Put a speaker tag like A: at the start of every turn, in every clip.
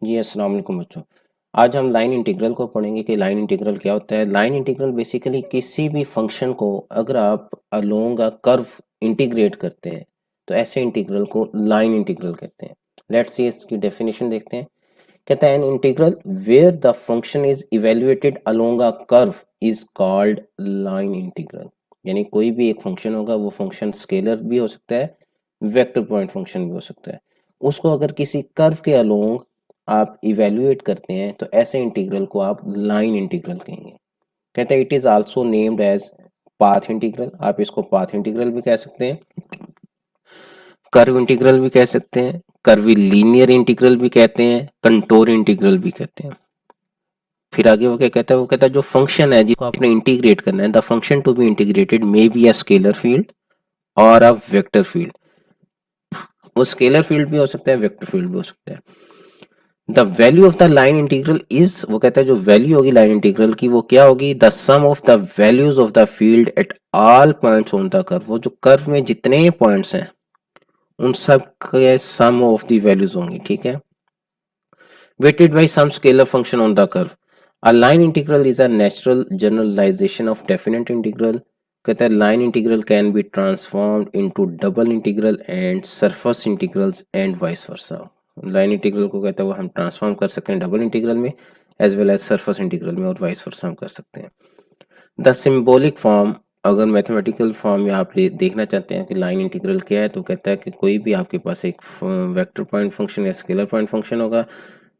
A: जी अस्सलाम वालेकुम बच्चों। आज हम लाइन इंटीग्रल को पढ़ेंगे कि लाइन इंटीग्रल क्या होता है। लाइन इंटीग्रल बेसिकली किसी भी फंक्शन को अगर आप अलोंग अ कर्व इंटीग्रेट करते हैं तो ऐसे इंटीग्रल को लाइन इंटीग्रल कहते हैं। लेट्स सी इसकी डेफिनेशन देखते हैं। कहता है an integral where the function is evaluated along a curve is called line integral. यानी कोई भी एक फंक्शन होगा, वो फंक्शन स्केलर भी हो सकता है, वेक्टर पॉइंट फंक्शन भी हो सकता है। उसको अगर किसी कर्व के अलोंग आप इवेल्युएट करते हैं तो ऐसे इंटीग्रल को आप लाइन इंटीग्रल कहेंगे। कहते हैं it is also named as path integral. आप इसको पाथ इंटीग्रल भी कह सकते हैं, कर्व इंटीग्रल भी कह सकते हैं, कर्वी लीनियर इंटीग्रल भी कहते हैं, कंटोर इंटीग्रल भी कहते हैं। फिर आगे वो क्या कहता है, वो कहता है जो फंक्शन है जिसको आपने इंटीग्रेट करना है, the function to be integrated may be a scalar field और अ वेक्टर फील्ड। वो स्केलर फील्ड भी हो सकता है, वेक्टर फील्ड भी हो सकता है। The value of the line integral is, वो कहता है जो वैल्यू होगी लाइन इंटीग्रल की वो क्या होगी, the sum of the values of the field at all points on the curve. वो जो कर्व में जितने पॉइंट्स हैं उन सब के सम ऑफ द वैल्यूज होंगी, ठीक है। weighted by some scalar function on the curve. A line integral is a natural generalization of definite integral. कहता है line integral can be transformed into double integral and surface integrals and vice versa. Line integral को कहता है वो हम transform कर सकते हैं डबल इंटीग्रल में, as well as surface integral में, और वाइस वर्सा हम कर सकते हैं। द सिंबॉलिक फॉर्म, अगर मैथमेटिकल फॉर्म में आप देखना चाहते हैं कि लाइन इंटीग्रल क्या है, तो कहता है कि कोई भी आपके पास एक वेक्टर पॉइंट फंक्शन या स्केलर पॉइंट फंक्शन होगा,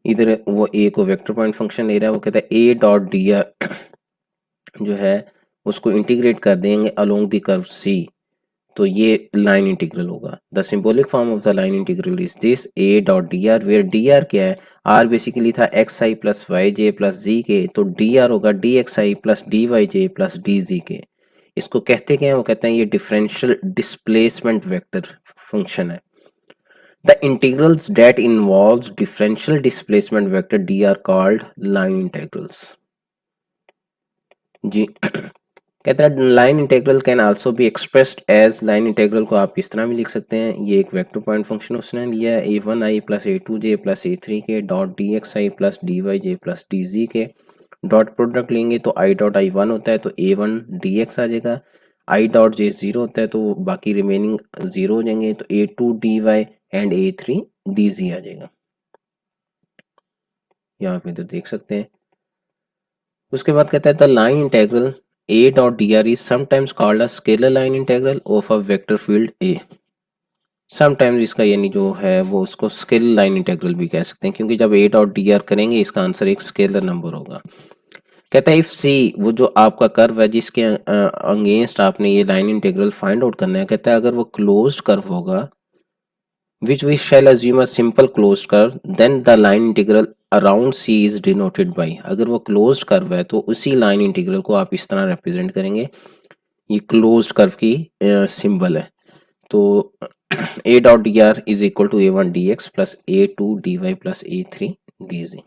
A: इधर वो ए को वेक्टर पॉइंट फंक्शन ले रहा है, वो कहता है ए डॉट डी आर जो है उसको इंटीग्रेट कर देंगे अलोंग द कर्व सी, तो ये लाइन इंटीग्रल होगा। The symbolic form of the line integral is this A dot d r, where d r क्या है, आर बेसिकली था x i plus y j plus z k, तो d r होगा d x i plus d y j plus d z k. इसको कहते क्या है, वो कहते हैं ये डिफरेंशियल डिस्प्लेसमेंट वेक्टर फंक्शन है। The integrals that involves differential displacement vector d are called line integrals. जी कहता है line integral can also be expressed as, line integral को आप इस तरह भी लिख सकते हैं, ये एक वेक्टर पॉइंट फंक्शन उसने लिया है a1i plus a2j plus a3 के dot dxi plus dyj plus dz के, डॉट प्रोडक्ट लेंगे तो i डॉट i1 होता है तो a1 dx आ जाएगा, i डॉट j 0 होता है तो बाकी रिमेनिंग 0 हो जाएंगे, तो a2 dy and a3 dz आ जाएगा। यहाँ पे तो देख सकते हैं। उसके बाद कहता है the line integral a dot dr is sometimes called a scalar line integral of a vector field a। Sometimes इसका यानी जो है वो उसको स्केलर लाइन इंटीग्रल भी कह सकते हैं, क्योंकि जब a डॉट dr करेंगे इसका आंसर एक स्केलर नंबर होगा। कहता है इफ c, वो जो आपका कर्व है जिसके अगेंस्ट आपने ये लाइन इंटीग्रल फाइंड आउट करना है, कहता है अगर वो क्लोज्ड कर्व होगा which we shall assume a simple closed curve, then the line integral around c is denoted by, अगर वो closed curve है तो उसी line integral को आप इस तरह represent करेंगे, ये closed curve की symbol है, तो a dot dr is equal to a1 dx plus a2 dy plus a3 dz।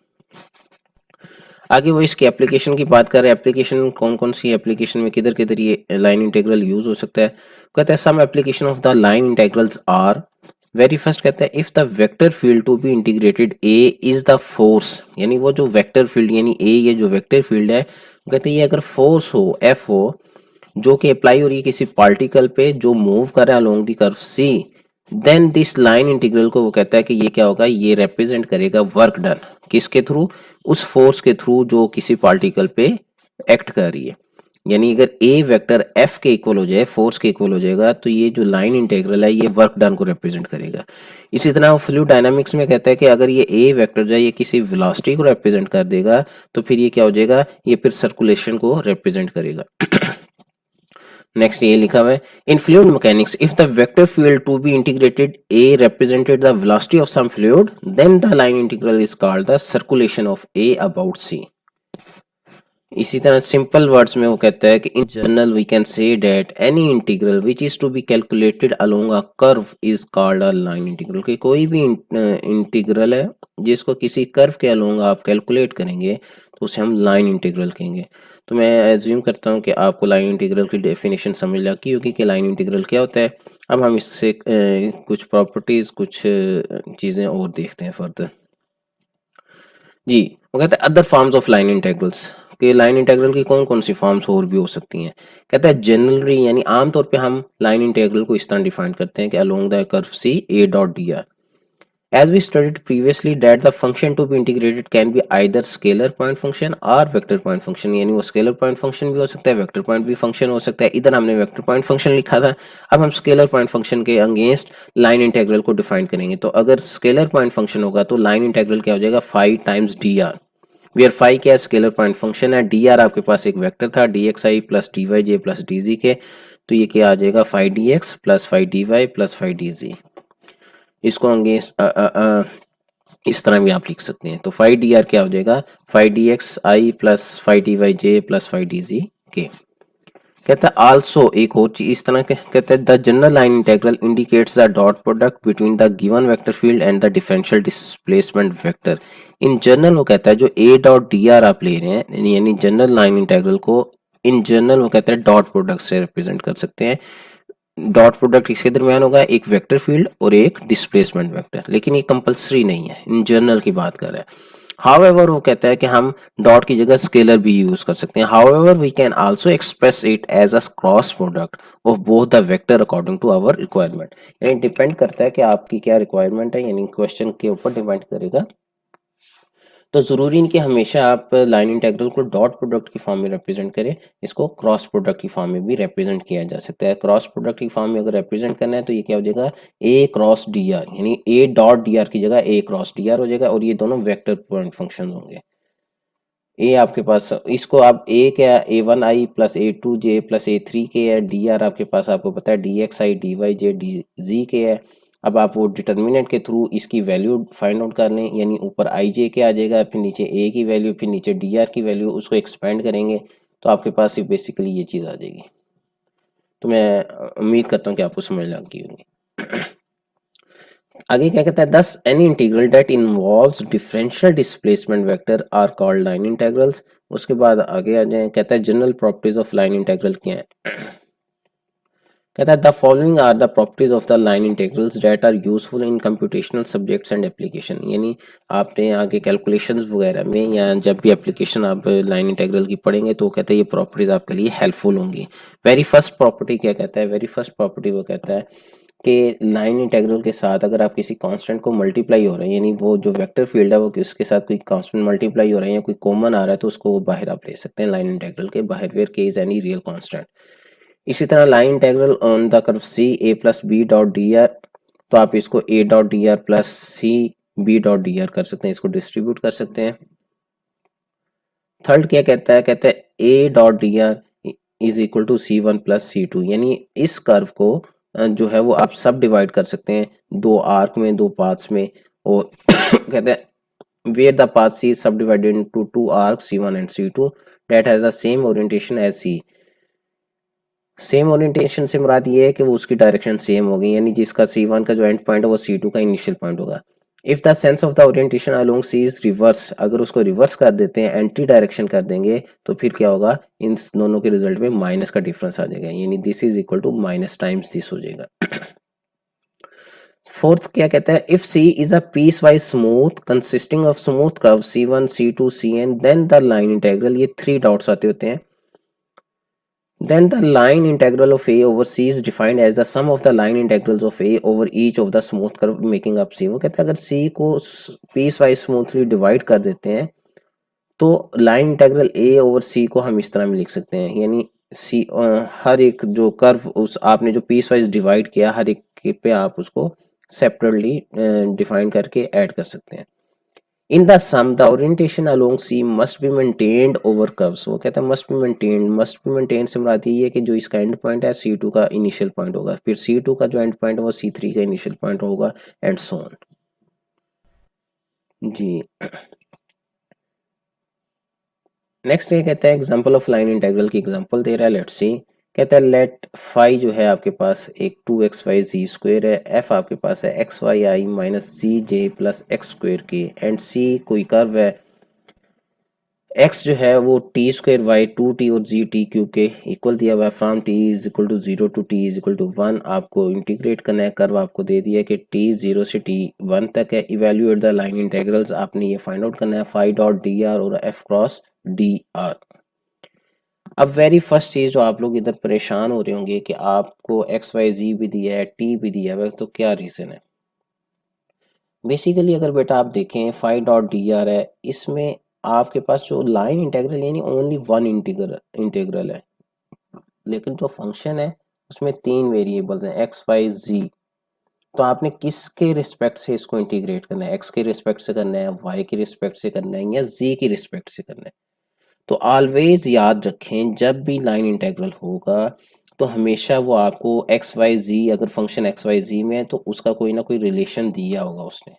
A: आगे वो इसकी एप्लीकेशन की बात कर रहे हैं, एप्लीकेशन कौन कौन सी एप्लीकेशन में किधर किधर ये लाइन इंटीग्रल यूज हो सकता है। कहता है some application of the line integrals are, very first कहता है if the vector field to be integrated A is the force, यानी वो जो वेक्टर फील्ड यानी ए ये जो वेक्टर फील्ड है, कहते हैं ये अगर फोर्स हो एफ हो जो कि अप्लाई हो रही है किसी पार्टिकल पे जो मूव कर रहा है along the curve C, then this line integral को वो कहता है कि ये क्या होगा, ये रिप्रेजेंट करेगा वर्क डन, किसके थ्रू, उस फोर्स के थ्रू जो किसी पार्टिकल पे एक्ट कर रही है। यानी अगर ए वेक्टर एफ के इक्वल हो जाए, फोर्स के इक्वल हो जाएगा, तो ये जो लाइन इंटीग्रल है ये वर्क डन को रिप्रेजेंट करेगा। इसी तरह वो फ्लूइड डायनामिक्स में कहता है कि अगर ये ए वेक्टर जो है ये किसी वेलोसिटी को रिप्रेजेंट कर देगा तो फिर ये क्या हो जाएगा, ये फिर सर्कुलेशन को रिप्रेजेंट करेगा। नेक्स्ट ये लिखा हुआ है in fluid mechanics if the vector field to be integrated A represented the velocity of some fluid then the line integral is called the circulation of A about C. इसी तरह simple words में वो कहता है कि in general we can say that any integral which is to be calculated along a curve is called a line integral, कि कोई भी इंटीग्रल है जिसको किसी कर्व के अलोंग आप कैलकुलेट करेंगे तो उसे हम लाइन इंटीग्रल कहेंगे। तो मैं एज्यूम करता हूँ कि आपको लाइन इंटीग्रल की डेफिनेशन समझ लगी होगी कि लाइन इंटीग्रल क्या होता है। अब हम इससे कुछ प्रॉपर्टीज कुछ चीज़ें और देखते हैं फर्दर। जी, वो कहता है other forms of line integrals, कि लाइन इंटेग्रल की कौन कौन सी फॉर्म्स और भी हो सकती हैं। कहता है जनरली यानी आमतौर पे हम लाइन इंटेग्रल को इस तरह डिफाइन करते हैं कि along the curve C A dot d r, as we studied previously that the function to be integrated can be either scalar point function or vector point function, यानी वो scalar point function भी हो सकता है, vector point भी function हो सकता है। इधर हमने vector point function लिखा था, अब हम scalar point function के अगेंस्ट लाइन इंटेग्रल को डिफाइन करेंगे। तो अगर scalar point function होगा तो लाइन इंटेग्रल क्या हो जाएगा, phi times d r, where phi क्या है, स्केलर पॉइंट फंक्शन है, डी आर आपके पास एक वेक्टर था, d x i plus d y j plus d z k, तो ये क्या आ जाएगा, phi d x plus phi d y plus phi d z. इसको अगेंस्ट इस तरह भी आप लिख सकते हैं। तो फाई डी आर क्या हो जाएगा, phi d x i plus phi d y j plus phi d z के। कहता है आल्सो एक और चीज इस तरह के कहते हैं, the general line integral indicates the dot product between the given vector field and the differential displacement vector. In general वो कहता है जो ए डॉट डी आर आप ले रहे हैं, यानी जनरल लाइन इंटेग्रल को इन जनरल वो कहता है डॉट प्रोडक्ट से रिप्रेजेंट कर सकते हैं। डॉट प्रोडक्ट किसके दरमियान होगा, एक वेक्टर फील्ड और एक डिस्प्लेसमेंट वेक्टर, लेकिन ये कंपलसरी नहीं है, इन जनरल की बात कर रहा है। हाउएवर वो कहता है कि हम डॉट की जगह स्केलर भी यूज कर सकते हैं। However we can also express it as a cross product of both the vector according to our requirement, यानी डिपेंड करता है कि आपकी क्या रिक्वायरमेंट है, यानी क्वेश्चन के ऊपर डिपेंड करेगा। तो जरूरी नहीं कि हमेशा आप line integral co dot product की फॉर्म में रिप्रेजेंट करें, इसको क्रॉस प्रोडक्ट की फॉर्म में भी रिप्रेजेंट किया जा सकता है। क्रॉस प्रोडक्ट की फॉर्म में अगर रिप्रेजेंट करना है तो ये क्या हो जाएगा, ए क्रॉस डी आर, यानी ए डॉट डी आर की जगह ए क्रॉस डी आर हो जाएगा, और ये दोनों वेक्टर पॉइंट फंक्शन होंगे। ए आपके पास इसको आप ए क्या, A one i plus A two j plus A three k है, डी आर आपके पास आपको पता है d x i d y j d z k है। अब आप वो डिटर्मिनेंट के थ्रू इसकी वैल्यू फाइंड आउट कर लें, यानी ऊपर आई जे के आ जाएगा, फिर नीचे ए की वैल्यू, फिर नीचे डी आर की वैल्यू, उसको एक्सपेंड करेंगे तो आपके पास बेसिकली ये चीज़ आ जाएगी। तो मैं उम्मीद करता हूँ कि आपको समझ लग गई होगी। आगे क्या कहता है, thus any integral that involves differential displacement vector are called line integrals. उसके बाद आगे आ जाए, कहता है general properties of line integral क्या है। कहता है the following are the properties of the line integrals that are useful in computational subjects and application, यानी आपने आगे कैलकुलेशंस वगैरह में या जब भी एप्लीकेशन आप लाइन इंटीग्रल की पढ़ेंगे तो कहता है ये प्रॉपर्टीज आपके लिए हेल्पफुल होंगी। वेरी फर्स्ट प्रॉपर्टी क्या कहता है, वेरी फर्स्ट प्रॉपर्टी वो कहता है कि लाइन इंटीग्रल के साथ अगर आप किसी कांस्टेंट को मल्टीप्लाई हो रहे हैं, यानी वो जो वेक्टर फील्ड है वो उसके साथ कोई कांस्टेंट मल्टीप्लाई हो रहा है या कोई कॉमन आ रहा है, तो उसको बाहर आप ले सकते हैं लाइन इंटीग्रल के बाहर, वेयर के इज एनी रियल कांस्टेंट। इसी तरह line integral on the curve C A plus B dot d r, तो आप इसको A dot d r plus C B dot d r कर सकते हैं, इसको डिस्ट्रीब्यूट कर सकते हैं। थर्ड क्या कहता है, कहता है A dot d r is equal to C one plus C two, यानी इस कर्व को जो है वो आप सब डिवाइड कर सकते हैं दो आर्क में, दो पाथ्स में, और कहते हैं where the path C is subdivided into two arc C one and C two that has the same orientation as C. Same orientation से मुराद ये है कि वो उसकी डायरेक्शन सेम होगी, यानी जिसका सी वन का जो एंड पॉइंट है वो सी टू का इनिशियल पॉइंट होगा। If the sense of the orientation along C is reverse, अगर उसको रिवर्स कर देते हैं, एंटी डायरेक्शन कर देंगे, तो फिर क्या होगा, इन दोनों के रिजल्ट में माइनस का डिफरेंस आ जाएगा, यानी this is equal to minus times this हो जाएगा। फोर्थ क्या कहता है, if C is a piece wise smooth consisting of smooth curve C one C two C N then the line integral, ये थ्री डॉट्स आते होते हैं, then the line integral of a over c is defined as the sum of the line integrals of a over each of the smooth curve making up c। वो कहता है अगर c को piece wise smoothly divide कर देते हैं तो line integral a over c को हम इस तरह में लिख सकते हैं, यानी c हर एक जो कर्व उस आपने जो पीस वाइज डिवाइड किया हर एक पे आप उसको सेपरेटली डिफाइन करके ऐड कर सकते हैं। In the sum the orientation along C must be maintained over curves, वो कहता है मस्ट बी मेंटेन से मुराद ये है कि जो इसका एंड पॉइंट है सी टू का इनिशियल पॉइंट होगा, फिर सी टू का जो एंड पॉइंट है वो सी थ्री का इनिशियल पॉइंट होगा, एंड सो ऑन। जी नेक्स्ट ये कहता है एग्जांपल ऑफ लाइन इंटीग्रल की एग्जांपल दे रहा है, लेट्स सी। कहता है लेट फाई जो है आपके पास एक 2xy z² है, एफ आपके पास है xyi minus z j plus x square k, and C कोई कर्व है एक्स जो है वो t square y two t और जी टी क्यूब के इक्वल दिया हुआ है। From t is equal to zero to t is equal to one आपको इंटीग्रेट करना है। कर्व आपको दे दिया है कि टी जीरो से टी वन तक है। इवेल्युएट द लाइन इंटेग्रल्स आपने ये फाइंड आउट करना है, फाई डॉट डी आर और एफ क्रॉस डी आर। अब वेरी फर्स्ट चीज जो आप लोग इधर परेशान हो रहे होंगे कि आपको एक्स वाई जी भी दिया है, टी भी दिया है, तो क्या रीजन है। बेसिकली अगर बेटा आप देखें फाई डॉट डी आर है, इसमें आपके पास जो लाइन इंटेग्रल यानी ओनली वन इंटीग्रल है, लेकिन जो फंक्शन है उसमें तीन वेरिएबल्स हैं एक्स वाई जी। तो आपने किसके रिस्पेक्ट से इसको इंटीग्रेट करना है, एक्स के रिस्पेक्ट से करना है, वाई के रिस्पेक्ट से करना है या जी की रिस्पेक्ट से करना है। तो ऑलवेज याद रखें जब भी लाइन इंटेग्रल होगा तो हमेशा वो आपको एक्स वाई जी, अगर फंक्शन एक्स वाई जी में है तो उसका कोई ना कोई रिलेशन दिया होगा उसने।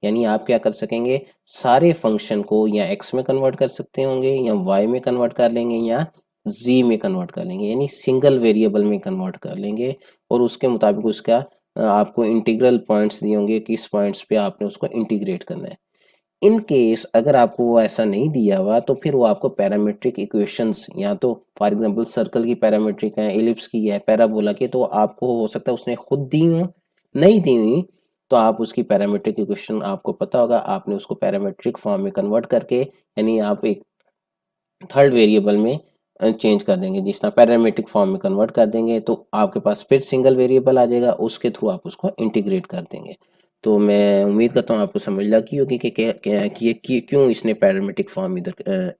A: यानी आप क्या कर सकेंगे, सारे फंक्शन को या एक्स में कन्वर्ट कर सकते होंगे या वाई में कन्वर्ट कर लेंगे या जी में कन्वर्ट कर लेंगे, यानी सिंगल वेरिएबल में कन्वर्ट कर लेंगे और उसके मुताबिक उसका आपको इंटीग्रल पॉइंट्स दिए होंगे, किस पॉइंट्स पे आपने उसको इंटीग्रेट करना है। इन केस अगर आपको वो ऐसा नहीं दिया हुआ तो फिर वो आपको पैरामीट्रिक इक्वेशंस, या तो फॉर एग्जांपल सर्कल की पैरामीट्रिक है, एलिप्स की है, पैराबोला की, तो आपको हो सकता है उसने खुद दी हो, नहीं दी हुई तो आप उसकी पैरामीट्रिक इक्वेशन आपको पता होगा, आपने उसको पैरामीट्रिक फॉर्म में कन्वर्ट करके यानी आप एक थर्ड वेरिएबल में चेंज कर देंगे, जिस तरह पैरामीट्रिक फॉर्म में कन्वर्ट कर देंगे तो आपके पास फिर सिंगल वेरिएबल आ जाएगा, उसके थ्रू आप उसको इंटीग्रेट कर देंगे। तो मैं उम्मीद करता हूँ आपको समझ लगी होगी कि क्यों इसने पैरामीट्रिक फॉर्म इधर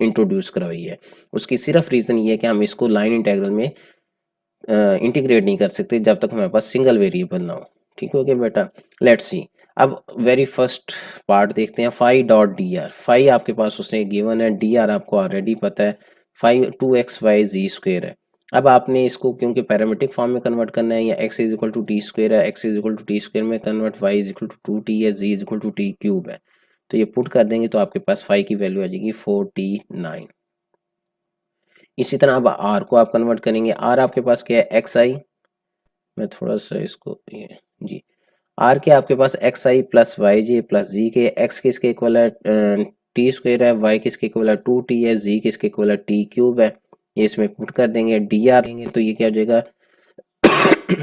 A: इंट्रोड्यूस करवाई है। उसकी सिर्फ रीज़न ये है कि हम इसको लाइन इंटेग्रल में इंटीग्रेट नहीं कर सकते जब तक हमारे पास सिंगल वेरिएबल ना हो। ठीक हो गया बेटा, लेट्स सी। अब वेरी फर्स्ट पार्ट देखते हैं, phi dot d r. Phi आपके पास उसने गिवन है, डी आर आपको ऑलरेडी पता है, phi two x y z square है। अब आपने इसको क्योंकि पैरामीट्रिक फॉर्म में कन्वर्ट करना है, या x is equal to t square है, x is equal to t square में convert, y is equal to two t है, z is equal to t cube है, तो ये पुट कर देंगे तो आपके पास फाई की वैल्यू आ जाएगी 49। इसी तरह अब आर को आप कन्वर्ट करेंगे, आर आपके पास क्या है एक्स आई, मैं थोड़ा सा इसको ये जी, आर के आपके पास x i plus y j plus z के, एक्स किसके इक्वल है टी स्क्वेयर है, वाई किसके इक्वल है टू टी है, जी किसके इक्वल है टी क्यूब है, ये इसमें पुट कर देंगे। डी आर देंगे तो ये क्या हो जाएगा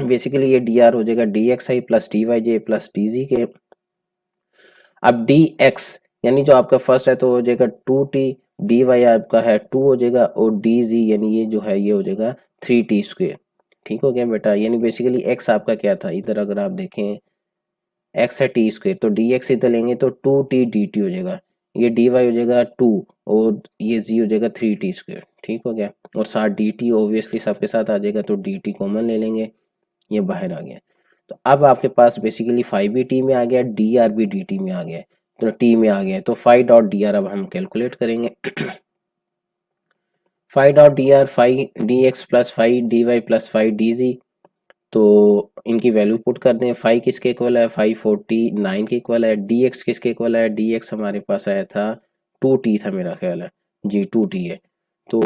A: बेसिकली ये डी आर हो जाएगा D x i plus d y j plus d z के। अब डी एक्स यानी जो आपका फर्स्ट है तो हो जाएगा टू टी, डी वाई आपका है टू हो जाएगा, और डी जी यानी ये जो है ये हो जाएगा थ्री टी स्क्वेयर। ठीक हो गया बेटा, यानी बेसिकली एक्स आपका क्या था इधर, अगर आप देखें एक्स है टी स्क्वेयर, तो डी एक्स इधर लेंगे तो टू टी डी टी हो जाएगा, ये डी वाई हो जाएगा टू और ये जी हो जाएगा थ्री टी स्क्वेयर। ठीक हो गया, और साथ डी टी ओबियसली सबके साथ आ जाएगा तो डी टी कॉमन ले लेंगे, ये बाहर आ गया। तो अब आपके पास बेसिकली फाइव भी टी में आ गया, डी आर भी डी टी में आ गया, तो टी में आ गया, तो फाइव डॉट डी आर अब हम कैलकुलेट करेंगे phi dot d r, phi d x plus phi d y plus phi d z, तो इनकी वैल्यू पुट कर दें। फाइव किसके इक्वल है, 549 के इक्वल है। डी एक्स किसके इक्वल है, डी एक्स हमारे पास आया था टू टी था मेरा ख्याल है जी, टू टी है, तो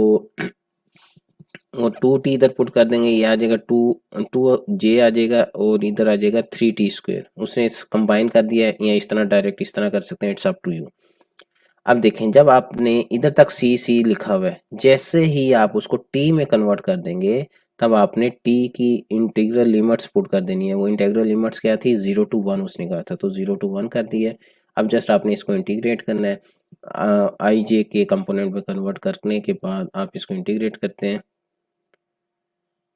A: वो टू टी इधर पुट कर देंगे, ये आ जाएगा टू टू जे आ जाएगा और इधर आ जाएगा थ्री टी स्क्वेयर, उसने कंबाइन कर दिया है, या इस तरह डायरेक्ट इस तरह कर सकते हैं, इट्स अप टू यू। अब देखें जब आपने इधर तक सी सी लिखा हुआ है, जैसे ही आप उसको टी में कन्वर्ट कर देंगे तब आपने टी की इंटीग्रल लिमिट्स पुट कर देनी है। वो इंटीग्रल लिमिट्स क्या थी, 0 to 1 उसने कहा था, तो 0 to 1 कर दी है। अब जस्ट आपने इसको इंटीग्रेट करना है, आई जे के कंपोनेंट में कन्वर्ट करने के बाद आप इसको इंटीग्रेट करते हैं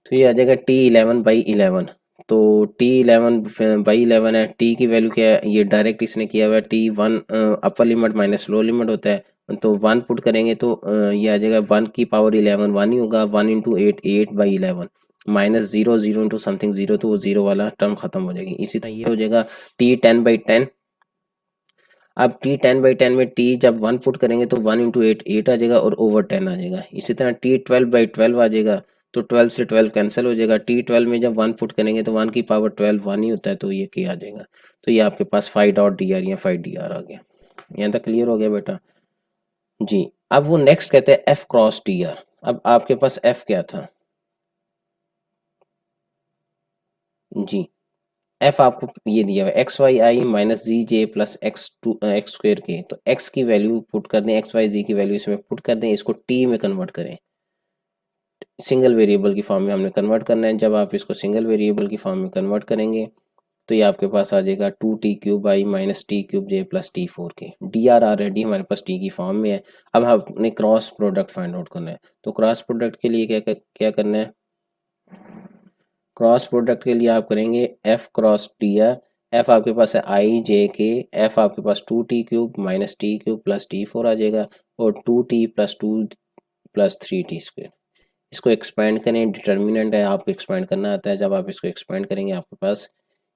A: तो ये आ जाएगा T11/11। तो T11/11 है, टी की वैल्यू क्या है, ये डायरेक्ट इसने किया हुआ है, T1 upper limit minus lower limit होता है, तो 1 पुट करेंगे तो ये आ जाएगा 1 की पावर 11 1 ही होगा, 1 इंटू 8 माइनस 0 इंटू समथिंग 0, तो वो 0 वाला टर्म खत्म हो जाएगी। इसी तरह ये हो जाएगा T10/10। अब T10/10 में टी जब 1 पुट करेंगे तो 1 इंटू 8 आ जाएगा और ओवर 10 आ जाएगा। इसी तरह T12/12 आ जाएगा, तो 12 से 12 कैंसिल हो जाएगा। T12 में जब 1 पुट करेंगे तो 1 की पावर 12 1 ही होता है, तो ये क्या आ जाएगा, तो ये आपके पास 5 डॉट डी आर या 5 डी आर आ गया। यहाँ तक क्लियर हो गया बेटा जी। अब वो नेक्स्ट कहते हैं एफ क्रॉस डी आर। अब आपके पास एफ क्या था जी, एफ आपको ये दिया हुआ है एक्स वाई आई minus z j plus x square के, तो एक्स की वैल्यू पुट कर दें, एक्स वाई जी की वैल्यू इसमें पुट कर दें, इसको टी में कन्वर्ट करें, सिंगल वेरिएबल की फॉर्म में हमने कन्वर्ट करना है। जब आप इसको सिंगल वेरिएबल की फॉर्म में कन्वर्ट करेंगे तो ये आपके पास आ जाएगा 2t³ आई माइनस t³ जे प्लस t4 के। डी आर ऑलरेडी हमारे पास टी की फॉर्म में है। अब हमने क्रॉस प्रोडक्ट फाइंड आउट करना है, तो क्रॉस प्रोडक्ट के लिए क्या करना है, क्रॉस प्रोडक्ट के लिए आप करेंगे F cross T R. F आपके पास है आई जे के, एफ आपके पास 2t³ minus t³ plus t4 आ जाएगा, और 2t plus 2 plus 3t square. इसको एक्सपेंड करें, डिटर्मिनेंट है, आपको एक्सपेंड करना आता है। जब आप इसको एक्सपेंड करेंगे आपके पास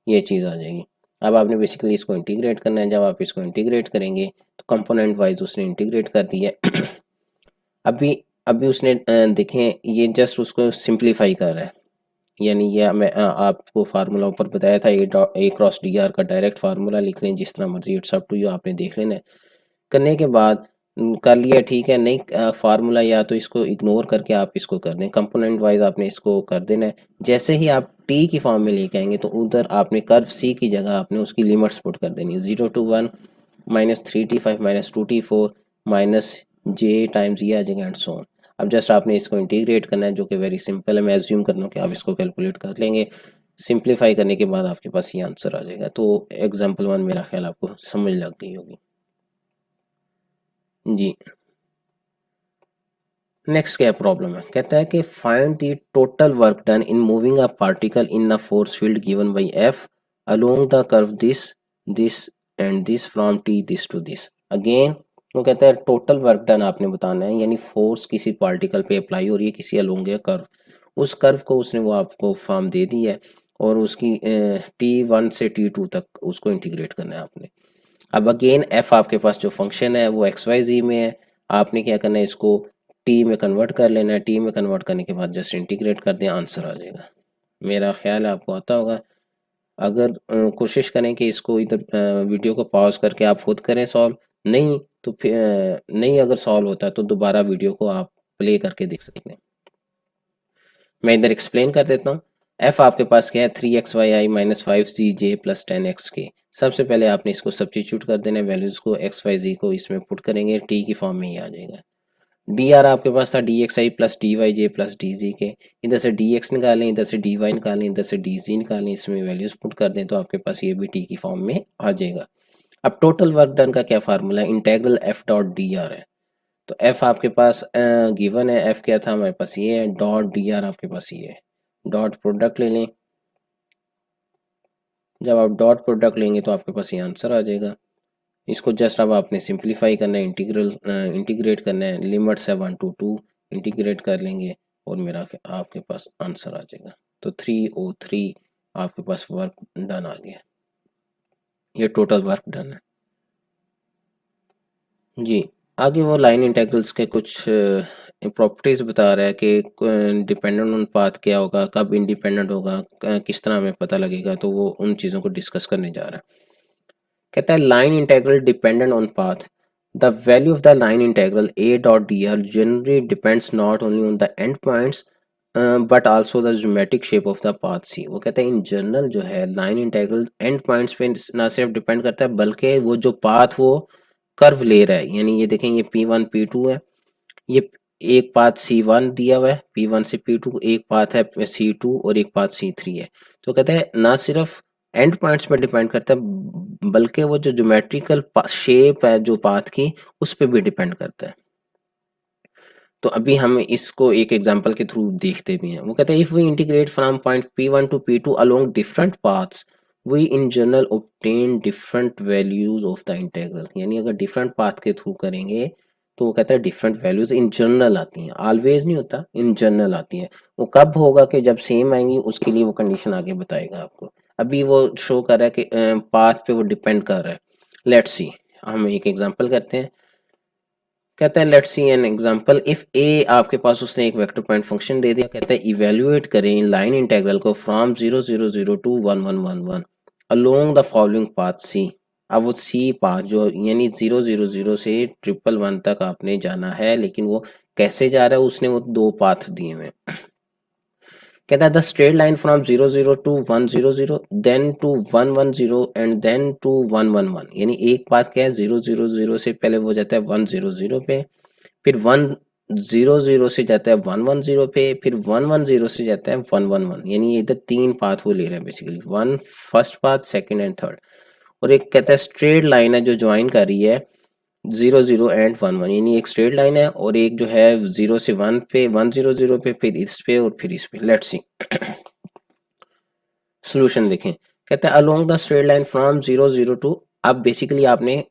A: ये चीज़ आ जाएगी। अब आपने बेसिकली इसको इंटीग्रेट करना है। जब आप इसको इंटीग्रेट करेंगे तो कंपोनेंट वाइज उसने इंटीग्रेट कर दिया है। अभी अभी उसने देखें ये जस्ट उसको सिंप्लीफाई कर रहा है, यानी ये मैं आपको फार्मूला ऊपर बताया था, ए क्रॉस डी आर का डायरेक्ट फार्मूला लिख लें जिस तरह मर्जी, इट्स अप टू यू, आपने देख लेना है। करने के बाद कर लिया, ठीक है, नहीं फार्मूला या तो इसको इग्नोर करके आप इसको कर दें, कंपोनेंट वाइज आपने इसको कर देना है। जैसे ही आप टी की फॉर्म में लेके आएंगे तो उधर आपने कर्व सी की जगह आपने उसकी लिमिट्स पुट कर देनी है, 0 to 1 minus 3t5 minus 2t4 minus J times ये आ जाएगा एंड सो ऑन। अब जस्ट आपने इसको इंटीग्रेट करना है, जो कि वेरी सिंपल है। मैं एज्यूम कर लूँ कि आप इसको कैलकुलेट कर लेंगे। सिंप्लीफाई करने के बाद आपके पास ये आंसर आ जाएगा। तो एग्जाम्पल 1 मेरा ख्याल आपको समझ लग गई होगी जी। नेक्स्ट क्या प्रॉब्लम है, कहता है कि find the total work done in moving a particle in a force field given by F along the curve this this and this from t this to this. Again वो कहता है total work done आपने बताना है, यानी force किसी particle पे apply हो रही है किसी अलोंग ए कर्व, उस कर्व को उसने वो आपको फॉर्म दे दी है, और उसकी T1 से T2 तक उसको इंटीग्रेट करना है आपने। अब अगेन एफ आपके पास जो फंक्शन है वो एक्स वाई जी में है, आपने क्या करना है, इसको टी में कन्वर्ट कर लेना है। टी में कन्वर्ट करने के बाद जस्ट इंटीग्रेट कर दें, आंसर आ जाएगा। मेरा ख्याल है आपको आता होगा। अगर कोशिश करें कि इसको इधर वीडियो को पॉज करके आप खुद करें सॉल्व, नहीं तो फिर नहीं अगर सॉल्व होता तो दोबारा वीडियो को आप प्ले करके देख सकते हैं। मैं इधर एक्सप्लेन कर देता हूँ। एफ आपके पास क्या है, 3xy minus 5cj plus 10x के। सबसे पहले आपने इसको सब्स्टिट्यूट कर देना है, वैल्यूज को एक्स वाई जी को इसमें पुट करेंगे, टी की फॉर्म में ही आ जाएगा। डी आर आपके पास था dxi plus d y j plus d z के, इधर से dx निकालें, इधर से dy निकालें, इधर से dz निकालें, इसमें वैल्यूज पुट कर दें तो आपके पास ये भी टी की फॉर्म में आ जाएगा। अब टोटल वर्क डन का क्या फार्मूला है, integral F dot d r है। तो एफ आपके पास गिवन है, एफ क्या था हमारे पास ये है, डॉट डी आर आपके पास ये है। डॉट प्रोडक्ट ले लें, जब आप डॉट प्रोडक्ट लेंगे तो आपके पास ये आंसर आ जाएगा। इसको जस्ट अब आपने सिंप्लीफाई करना है, इंटीग्रेट करना है, लिमिट्स है 1 to 2, इंटीग्रेट कर लेंगे और मेरा आपके पास आंसर आ जाएगा। तो 303 आपके पास वर्क डन आ गया, ये टोटल वर्क डन है जी। आगे वो लाइन इंटेग्रल्स के कुछ प्रॉपर्टीज बता रहा है कि डिपेंडेंट ऑन पाथ क्या होगा, कब इंडिपेंडेंट होगा, किस तरह हमें पता लगेगा, तो वो उन चीज़ों को डिस्कस करने जा रहा है। कहता है line integral dependent on path, the value of the line integral A dot d r generally depends not only on the end points but also the geometric shape of the path C. वो कहता है in general जो है line integral and points पे ना सिर्फ depend करता है बल्कि वो जो पाथ वो कर्व ले रहा है, यानी ये देखें ये P1 P2 है, ये एक पाथ C1 दिया हुआ है, P1 से P2, एक पाथ है C2 और एक पाथ C3 है। तो कहते हैं ना सिर्फ एंड पॉइंट्स पर डिपेंड करता है बल्कि वो जो ज्योमेट्रिकल शेप है जो पाथ की उस पर भी डिपेंड करता है। तो अभी हम इसको एक एग्जांपल के थ्रू देखते भी हैं। वो कहते हैं if we integrate from point P1 to P2 along different paths we in general obtain different values of the integral, यानी अगर डिफरेंट पाथ के थ्रू करेंगे तो वो कहता है डिफरेंट वैल्यूज इन जनरल आती हैं, ऑलवेज नहीं होता, इन जनरल आती हैं। वो कब होगा कि जब सेम आएंगी, उसके लिए वो कंडीशन आगे बताएगा आपको। अभी वो शो कर रहा है कि पाथ पे वो डिपेंड कर रहा है। लेट्स सी, हम एक एग्जांपल करते हैं। कहता है let's see an example, if A आपके पास उसने एक वेक्टर पॉइंट फंक्शन दे दिया, कहता है इवेल्युएट करें इन लाइन इंटीग्रल को from 0 0 0 to 1 1 1 1 along the following path C. अब वो सी पाथ जो यानी 0 0 0 से 1 1 1 तक आपने जाना है, लेकिन वो कैसे जा रहा है, उसने वो दो पाथ दिए हुए हैं। कहता है the straight line from 00 to 100 then to 110 and then to 111, यानी एक पाथ क्या है 000 से पहले वो जाता है 100 पे, फिर 100 से जाता है 110 पे, फिर 110 से जाता है 111, यानी इधर तीन पाथ वो ले रहा है basically, one first path, second and third. और एक कहता है स्ट्रेट लाइन है जो ज्वाइन कर रही है 00 एंड 11, यानी एक स्ट्रेट लाइन है, और एक जो है 0 से 1 पे 100 पे, फिर इस पे और फिर इस पे। लेट्स सी सोल्यूशन देखें। कहता है along the straight line from 00 to, अब बेसिकली आपने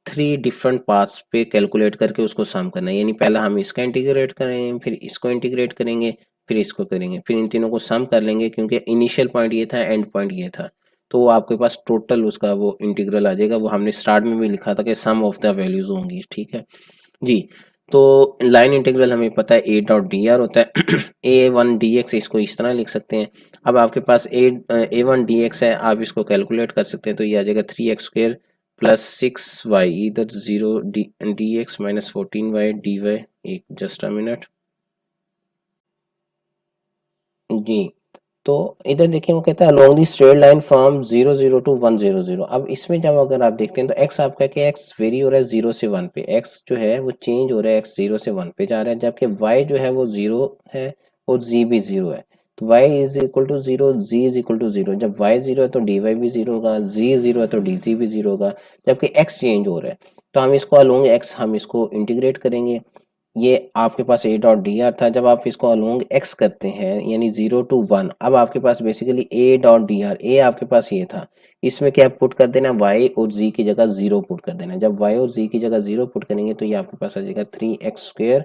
A: थ्री डिफरेंट पाथ्स पे कैलकुलेट करके उसको सम करना है, यानी पहला हम इसका इंटीग्रेट करेंगे, फिर इसको इंटीग्रेट करेंगे, फिर इसको करेंगे, फिर इन तीनों को सम कर लेंगे, क्योंकि इनिशियल पॉइंट ये था, एंड पॉइंट ये था, तो वो आपके पास टोटल उसका वो इंटीग्रल आ जाएगा। वो हमने स्टार्ट में भी लिखा था कि सम ऑफ द वैल्यूज होंगी, ठीक है जी। तो लाइन इंटीग्रल हमें पता है ए डॉट डी आर होता है ए वन डी एक्स, इसको इस तरह लिख सकते हैं। अब आपके पास ए वन डी एक्स है, आप इसको कैलकुलेट कर सकते हैं, तो ये आ जाएगा 3x² प्लस 6y, इधर 0 d x minus 14y d y. एक जस्ट अ मिनट जी। तो इधर देखिए वो कहता है along the straight line from 00 to 100। अब इसमें जब अगर आप देखते हैं तो x आपका क्या, x वेरी हो रहा है 0 से 1 पे, x जो है वो चेंज हो रहा है, x 0 से 1 पे जा रहा है, जबकि y जो है वो 0 है और z भी 0 है। तो y is equal to 0, z is equal to 0। जब y 0 है तो dy भी 0 होगा, z 0 है तो dz भी 0 होगा, जबकि x चेंज हो रहा है। तो हम इसको अलोंग x हम इसको इंटीग्रेट करेंगे। ये आपके पास ए डॉट डी आर था, जब आप इसको अलोंग एक्स करते हैं यानी 0 टू 1, अब आपके पास basically A dot d r, A आपके पास ये था, इसमें क्या पुट कर देना, y और z की जगह 0 पुट कर देना। जब y और z की जगह 0 पुट करेंगे तो ये आपके पास आ जाएगा 3x²,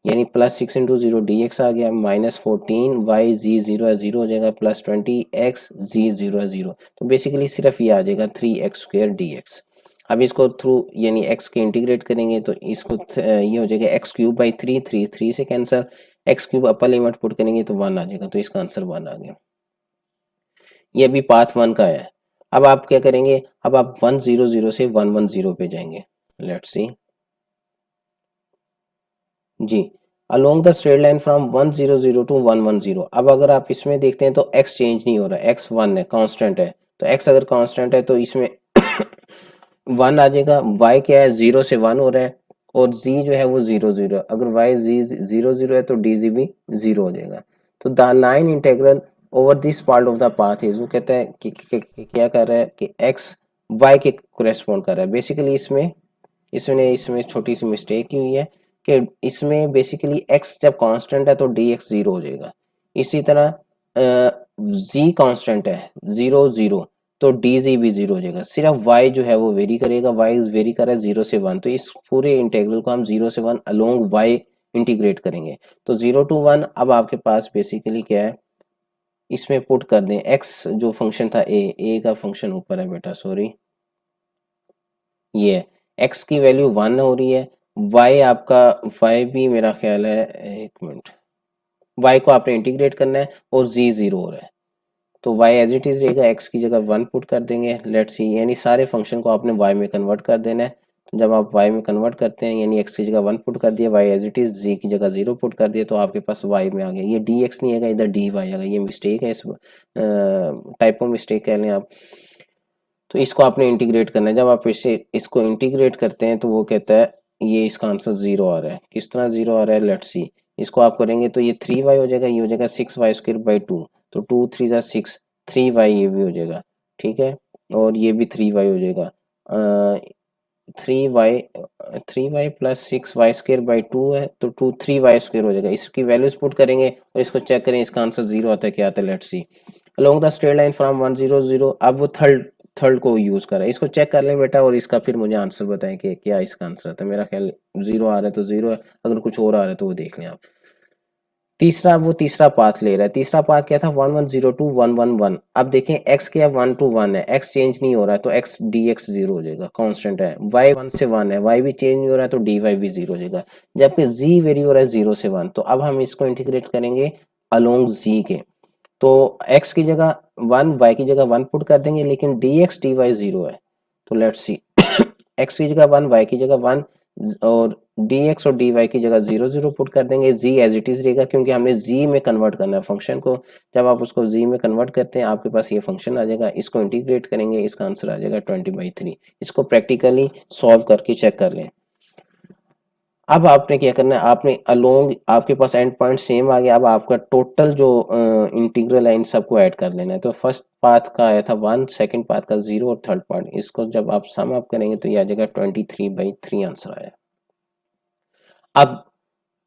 A: यानी प्लस 6 इंटू 0 डी एक्स आ गया, माइनस 14 वाई जी 0 है 0 हो जाएगा, प्लस 20 एक्स जी 0 है 0। तो बेसिकली सिर्फ ये आ जाएगा 3x² डी एक्स। अब इसको थ्रू यानी x के इंटीग्रेट करेंगे तो इसको ये हो जाएगा x³ बाई 3, 3 से cancel, x³ upper limit put करेंगे तो 1 आ जाएगा, तो इसका आंसर 1 आ गया। ये अभी पाथ 1 का है। अब आप क्या करेंगे, अब आप 100 से 110 पे जाएंगे। लेट्स सी जी। Along the straight line from 100 to 110, अब अगर आप इसमें देखते हैं तो x चेंज नहीं हो रहा है, x 1 है, कांस्टेंट है। तो x अगर कांस्टेंट है तो इसमें 1 आ जाएगा, y क्या है 0 से 1 हो रहा है, और z जो है वो 0 0, अगर y z 0 0 है तो dz भी 0 हो जाएगा। तो the line integral over this part of the path is, वो कहता है कि क्या कर रहा है कि x y के कोरेस्पॉन्ड कर रहा है। बेसिकली इसमें छोटी सी मिस्टेक की हुई है कि इसमें बेसिकली x जब कांस्टेंट है तो dx 0 हो जाएगा। इसी तरह z कांस्टेंट है 0 0, तो dz भी 0 हो जाएगा। सिर्फ y जो है वो वेरी करेगा, y वेरी कर रहा है 0 से 1, तो इस पूरे इंटीग्रल को हम 0 से 1 अलोंग y इंटीग्रेट करेंगे। तो 0 टू 1, अब आपके पास बेसिकली क्या है, इसमें पुट कर दें x जो फंक्शन था a का फंक्शन ऊपर है बेटा, सॉरी, ये x की वैल्यू 1 हो रही है, y आपका y भी मेरा ख्याल है, एक मिनट, y को आपने इंटीग्रेट करना है और z 0 हो रहा है, तो y एज इट इज रहेगा, x की जगह 1 पुट कर देंगे। लेट्स सी, यानी सारे फंक्शन को आपने y में कन्वर्ट कर देना है। तो जब आप y में कन्वर्ट करते हैं यानी x की जगह 1 पुट कर दिया, y as it is, z की जगह 0 पुट कर दिया, तो आपके पास y में आ गया। ये dx नहीं आएगा, इधर dy आएगा, ये मिस्टेक है, इस टाइपो मिस्टेक कह लें आप। तो इसको आपने इंटीग्रेट करना है, जब आप इसको इंटीग्रेट करते हैं तो वो कहता है ये इसका आंसर 0 आ रहा है। किस तरह 0 आ रहा है, लेट्स सी, इसको आप करेंगे तो ये 3y हो जाएगा, ये हो जाएगा 6y² बाई 2, तो 2 3 जा 6, 3y ये भी हो जाएगा, ठीक है, और ये भी 3y हो जाएगा, 3y प्लस 6y² बाई 2 है, तो 3y² हो जाएगा। इसकी वैल्यूज पुट करेंगे और इसको चेक करें, इसका आंसर 0 आता है, क्या आता है, let's C. Along the straight line from 100, अब वो थर्ड थर्ड को यूज कर रहा है, इसको चेक कर लें बेटा, और इसका फिर मुझे आंसर बताएं कि क्या इसका आंसर आता है। मेरा ख्याल 0 आ रहा है तो 0 है, अगर कुछ और आ रहा है तो वो देख लें आप। तीसरा पाथ ले रहा है, तीसरा पाथ क्या था, 110 टू 111। अब देखें x क्या 1 टू 1 है, x चेंज नहीं हो रहा है तो x dx 0 हो जाएगा, कांस्टेंट है। y 1 से 1 है, y भी चेंज नहीं हो रहा है तो dy भी 0 हो जाएगा, जबकि z वेरी हो रहा है 0 से 1। तो अब हम इसको इंटीग्रेट करेंगे अलोंग z के, तो x की जगह 1, y की जगह 1 पुट कर देंगे, लेकिन dx dy 0 है। तो लेट्स सी x की जगह 1, y की जगह 1, और dx और dy की जगह 0 0 पुट कर देंगे, z एज इट इज रहेगा क्योंकि हमने z में कन्वर्ट करना है फंक्शन को। जब आप उसको z में कन्वर्ट करते हैं आपके पास ये फंक्शन आ जाएगा, इसको इंटीग्रेट करेंगे, इसका आंसर आ जाएगा 20/3। इसको प्रैक्टिकली सॉल्व करके चेक कर लें। अब आपने क्या करना है, आपने अलोंग आपके पास एंड पॉइंट सेम आ गया, अब आपका टोटल जो इंटीग्रल है इन सबको ऐड कर लेना है। तो फर्स्ट पाथ का आया था 1, सेकंड पाथ का 0 और थर्ड पार्ट, इसको जब आप सम अप करेंगे तो ये आ जाएगा 23/3 आंसर आया। अब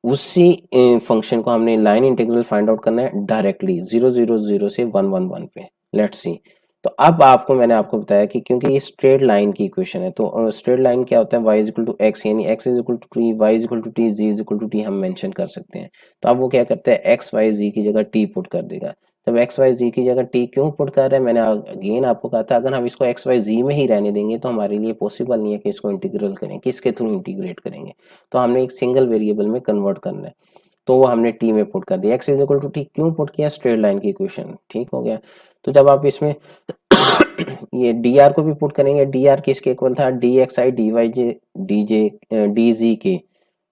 A: उसी फंक्शन को हमने लाइन इंटीग्रल फाइंड आउट करना है डायरेक्टली 0 0 0 से 1 1 1 पे। Let's see. तो अब आपको मैंने आपको बताया कि क्योंकि ये स्ट्रेट लाइन की इक्वेशन है, तो स्ट्रेट लाइन क्या होता है, y is equal to x, यानी x is equal to t, y is equal to t, z is equal to t हम मेंशन कर सकते हैं। तो अब वो क्या करता है, x y z की जगह t पुट कर देगा। जब x y z की जगह t क्यों पुट कर रहा है, मैंने अगेन आपको कहा था अगर हम इसको x y z में ही रहने देंगे तो हमारे लिए पॉसिबल नहीं है कि इसको इंटीग्रल करें, किसके थ्रू इंटीग्रेट करेंगे। तो हमने एक सिंगल वेरिएबल में कन्वर्ट करना है, तो वो हमने टी में पुट कर दिया। x is equal to t क्यों पुट किया, स्ट्रेट लाइन की इक्वेशन, ठीक हो गया। तो जब आप इसमें ये dr को भी पुट करेंगे, dr किसके इक्वल था, dxi dy dj dz के।